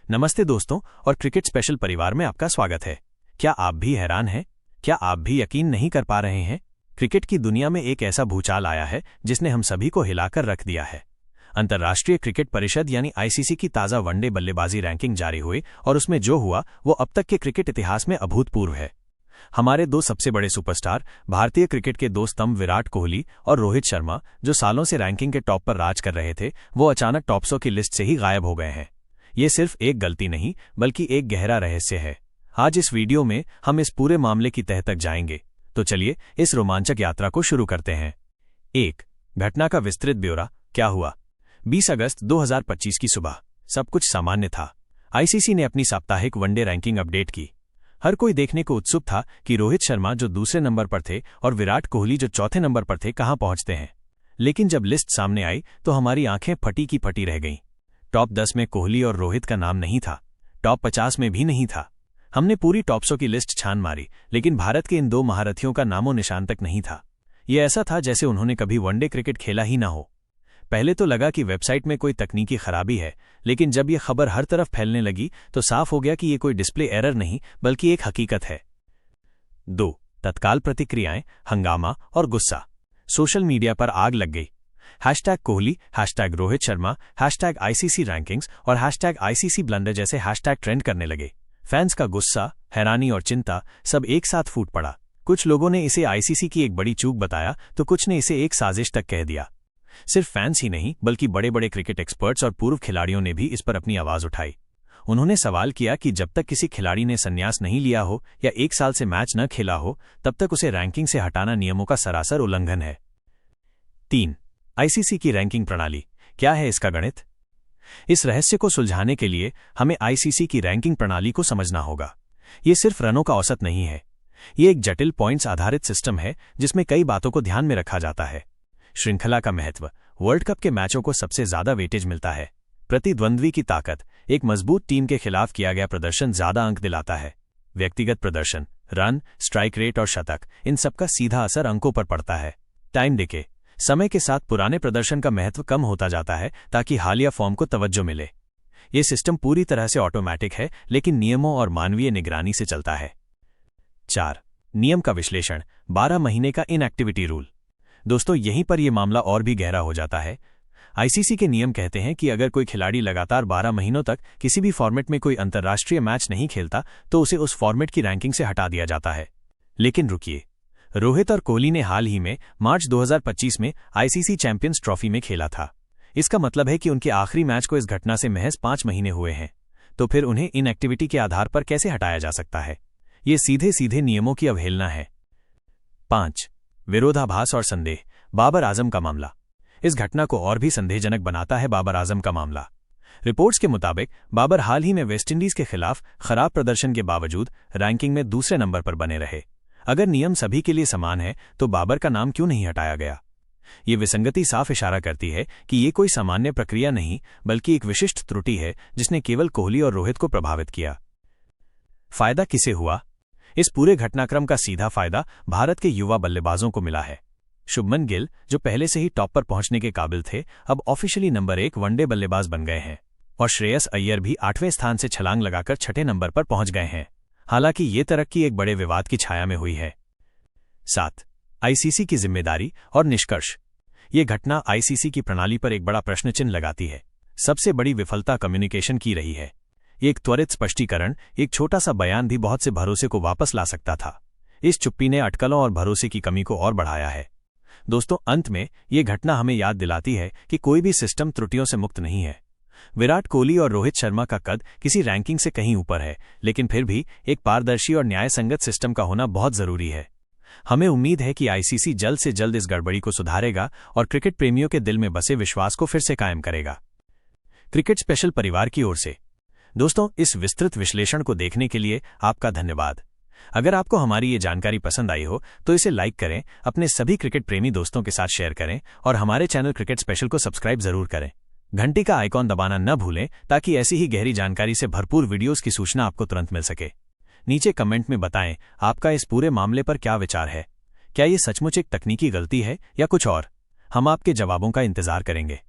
नमस्ते दोस्तों और क्रिकेट स्पेशल परिवार में आपका स्वागत है। क्या आप भी हैरान हैं? क्या आप भी यकीन नहीं कर पा रहे हैं? क्रिकेट की दुनिया में एक ऐसा भूचाल आया है जिसने हम सभी को हिलाकर रख दिया है। अंतर्राष्ट्रीय क्रिकेट परिषद यानी आईसीसी की ताज़ा वनडे बल्लेबाजी रैंकिंग जारी हुई और उसमें जो हुआ वो अब तक के क्रिकेट इतिहास में अभूतपूर्व है। हमारे दो सबसे बड़े सुपरस्टार भारतीय क्रिकेट के दो स्तंभ विराट कोहली और रोहित शर्मा, जो सालों से रैंकिंग के टॉप पर राज कर रहे थे, वो अचानक टॉप 100 की लिस्ट से ही गायब हो गए हैं। ये सिर्फ एक गलती नहीं बल्कि एक गहरा रहस्य है। आज इस वीडियो में हम इस पूरे मामले की तह तक जाएंगे। तो चलिए इस रोमांचक यात्रा को शुरू करते हैं। 1. घटना का विस्तृत ब्यौरा। क्या हुआ? 20 अगस्त 2025 की सुबह सब कुछ सामान्य था। आईसीसी ने अपनी साप्ताहिक वनडे रैंकिंग अपडेट की। हर कोई देखने को उत्सुक था कि रोहित शर्मा, जो दूसरे नंबर पर थे, और विराट कोहली, जो चौथे नंबर पर थे, कहां पहुंचते हैं। लेकिन जब लिस्ट सामने आई तो हमारी आंखें फटी की फटी रह गईं। टॉप 10 में कोहली और रोहित का नाम नहीं था, टॉप 50 में भी नहीं था। हमने पूरी टॉप 100 की लिस्ट छान मारी, लेकिन भारत के इन दो महारथियों का नामो निशान तक नहीं था। ये ऐसा था जैसे उन्होंने कभी वनडे क्रिकेट खेला ही ना हो। पहले तो लगा कि वेबसाइट में कोई तकनीकी खराबी है, लेकिन जब ये खबर हर तरफ फैलने लगी तो साफ हो गया कि ये कोई डिस्प्ले एरर नहीं बल्कि एक हकीकत है। 2. तत्काल प्रतिक्रियाएं, हंगामा और गुस्सा। सोशल मीडिया पर आग लग गई। Hashtag Kohli, hashtag Rohit Sharma, hashtag ICC rankings और हैशटैग आईसीसी ब्लंडर जैसे हैशटैग ट्रेंड करने लगे। फैंस का गुस्सा, हैरानी और चिंता सब एक साथ फूट पड़ा। कुछ लोगों ने इसे आईसीसी की एक बड़ी चूक बताया तो कुछ ने इसे एक साजिश तक कह दिया। सिर्फ फैंस ही नहीं बल्कि बड़े बड़े क्रिकेट एक्सपर्ट्स और पूर्व खिलाड़ियों ने भी इस पर अपनी आवाज उठाई। उन्होंने सवाल किया कि जब तक किसी खिलाड़ी ने संन्यास नहीं लिया हो या 1 साल से मैच न खेला हो, तब तक उसे रैंकिंग से हटाना नियमों का सरासर उल्लंघन है। 3. आईसीसी की रैंकिंग प्रणाली। क्या है इसका गणित? इस रहस्य को सुलझाने के लिए हमें आईसीसी की रैंकिंग प्रणाली को समझना होगा। ये सिर्फ रनों का औसत नहीं है, ये एक जटिल पॉइंट्स आधारित सिस्टम है जिसमें कई बातों को ध्यान में रखा जाता है। श्रृंखला का महत्व, वर्ल्ड कप के मैचों को सबसे ज्यादा वेटेज मिलता है। प्रतिद्वंद्वी की ताकत, एक मजबूत टीम के खिलाफ किया गया प्रदर्शन ज्यादा अंक दिलाता है। व्यक्तिगत प्रदर्शन, रन, स्ट्राइक रेट और शतक, इन सबका सीधा असर अंकों पर पड़ता है। टाइम डिके, समय के साथ पुराने प्रदर्शन का महत्व कम होता जाता है ताकि हालिया फॉर्म को तवज्जो मिले। यह सिस्टम पूरी तरह से ऑटोमैटिक है, लेकिन नियमों और मानवीय निगरानी से चलता है। 4. नियम का विश्लेषण, 12 महीने का इनएक्टिविटी रूल। दोस्तों, यहीं पर यह मामला और भी गहरा हो जाता है। आईसीसी के नियम कहते हैं कि अगर कोई खिलाड़ी लगातार 12 महीनों तक किसी भी फॉर्मेट में कोई अंतर्राष्ट्रीय मैच नहीं खेलता तो उसे उस फॉर्मेट की रैंकिंग से हटा दिया जाता है। लेकिन रुकिए, रोहित और कोहली ने हाल ही में मार्च 2025 में आईसीसी चैंपियंस ट्रॉफी में खेला था। इसका मतलब है कि उनके आखिरी मैच को इस घटना से महज 5 महीने हुए हैं। तो फिर उन्हें इनएक्टिविटी के आधार पर कैसे हटाया जा सकता है? ये सीधे सीधे नियमों की अवहेलना है। 5. विरोधाभास और संदेह, बाबर आजम का मामला। इस घटना को और भी संदेहजनक बनाता है बाबर आजम का मामला। रिपोर्ट्स के मुताबिक बाबर हाल ही में वेस्टइंडीज के खिलाफ खराब प्रदर्शन के बावजूद रैंकिंग में दूसरे नंबर पर बने रहे। अगर नियम सभी के लिए समान है तो बाबर का नाम क्यों नहीं हटाया गया? ये विसंगति साफ इशारा करती है कि ये कोई सामान्य प्रक्रिया नहीं बल्कि एक विशिष्ट त्रुटि है जिसने केवल कोहली और रोहित को प्रभावित किया। फायदा किसे हुआ? इस पूरे घटनाक्रम का सीधा फायदा भारत के युवा बल्लेबाजों को मिला है। शुभमन गिल, जो पहले से ही टॉप पर पहुंचने के काबिल थे, अब ऑफिशियली नंबर 1 वनडे बल्लेबाज बन गए हैं। और श्रेयस अय्यर भी 8वें स्थान से छलांग लगाकर 6ठे नंबर पर पहुंच गए हैं। हालांकि ये तरक्की एक बड़े विवाद की छाया में हुई है। 7. आईसीसी की जिम्मेदारी और निष्कर्ष। ये घटना आईसीसी की प्रणाली पर एक बड़ा प्रश्नचिन्ह लगाती है। सबसे बड़ी विफलता कम्युनिकेशन की रही है। एक त्वरित स्पष्टीकरण, एक छोटा सा बयान भी बहुत से भरोसे को वापस ला सकता था। इस चुप्पी ने अटकलों और भरोसे की कमी को और बढ़ाया है। दोस्तों, अंत में ये घटना हमें याद दिलाती है कि कोई भी सिस्टम त्रुटियों से मुक्त नहीं है। विराट कोहली और रोहित शर्मा का कद किसी रैंकिंग से कहीं ऊपर है, लेकिन फिर भी एक पारदर्शी और न्यायसंगत सिस्टम का होना बहुत जरूरी है। हमें उम्मीद है कि आईसीसी जल्द से जल्द इस गड़बड़ी को सुधारेगा और क्रिकेट प्रेमियों के दिल में बसे विश्वास को फिर से कायम करेगा। क्रिकेट स्पेशल परिवार की ओर से दोस्तों, इस विस्तृत विश्लेषण को देखने के लिए आपका धन्यवाद। अगर आपको हमारी ये जानकारी पसंद आई हो तो इसे लाइक करें, अपने सभी क्रिकेट प्रेमी दोस्तों के साथ शेयर करें और हमारे चैनल क्रिकेट स्पेशल को सब्सक्राइब जरूर करें। घंटी का आइकॉन दबाना न भूलें ताकि ऐसी ही गहरी जानकारी से भरपूर वीडियोस की सूचना आपको तुरंत मिल सके। नीचे कमेंट में बताएं आपका इस पूरे मामले पर क्या विचार है। क्या ये सचमुच एक तकनीकी गलती है या कुछ और? हम आपके जवाबों का इंतजार करेंगे।